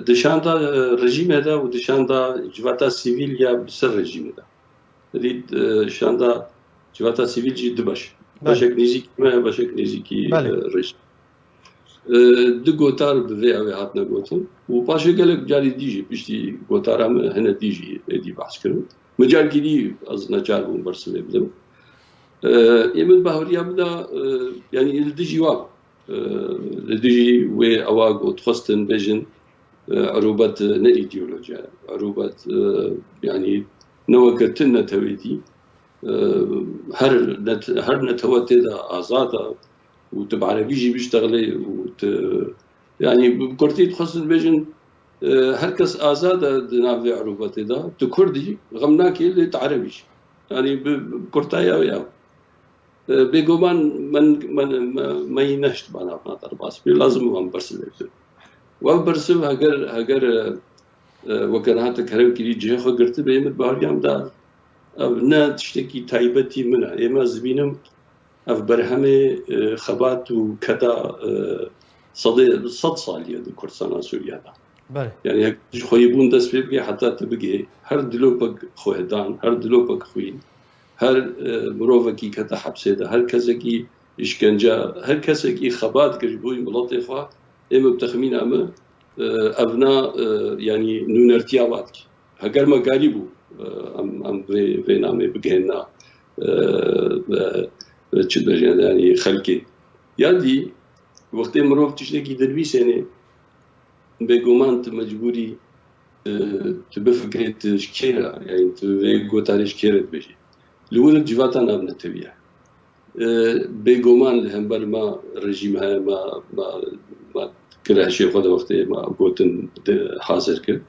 دشاندا رژیم دا و دشاندا جواتا سیویل یا بسر رژیم دا دید شاندا جواتا سیویل جی دباش باشک نزیکی ما باشک نزیکی رژیم دو گوتار به اوی هات نگوتن و پاشه گلک جاری دیجی پشتی گوتارم هنه دیجی دی بحث کردم مجال گیری از نجار بوم برسه بدم یمن باوریا بدا يعني الديجي واب الديجي و اواغ وتخستن فيجن عروبه ايديولوجيا عروبه يعني نوكتنا تويتي هر نتوتي ازاده وتبع بيجي بيشتغلي يعني بكرتي تخصن فيجن هركس ازاده نافي عروبه دا تكردي غمناك اللي تعربيش يعني بكرتايا يا بيجومان من ما ينشت بنا ناطر باس لازم هم برسل وبرسل هاجر وكانت كلام كلي جهه قرت بيمت باريام دا ابنا تشتكي تايبتي منها اما زبينم اف برهمه خبات وكذا صد صاليه كرسانا سوريا دا يعني خويبون دس بيبقى حتى تبقى هر دلوبك خوهدان هر دلوبك خوين هر مروفكي كتا حبسه ده هر كسكي اشكنجا هر كسكي خبات كجبوي ملطي خوا اما بتخمين اما ابناء يعني نونرتياوات هكر ما قالبو ام في نامي بقينا يعني خلقي يادي وقت مروف تشتكي دربي سنه بقومان مجبوري تبفكرت شكيرا يعني تقول تاريخ شكيرا بيجي لولد جواتا نابنا تبيع بيجومان لهمبر ما رجيم هاي ما كره شيء خد وقته ما قوتن حاضر كر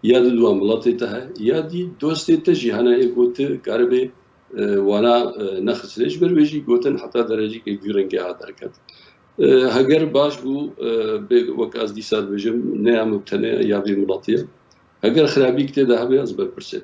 يا دوا ملاتي تها يا دي دوستي تجي هنا قوت قربي وانا نخس ليش برويجي قوتن حتى درجه كي جورنجي هذا كت هاجر باش بو وك از دي سال بجم نعم مبتنى يا بي ملاتي هاجر خرابي كده ده ابي ازبر برسل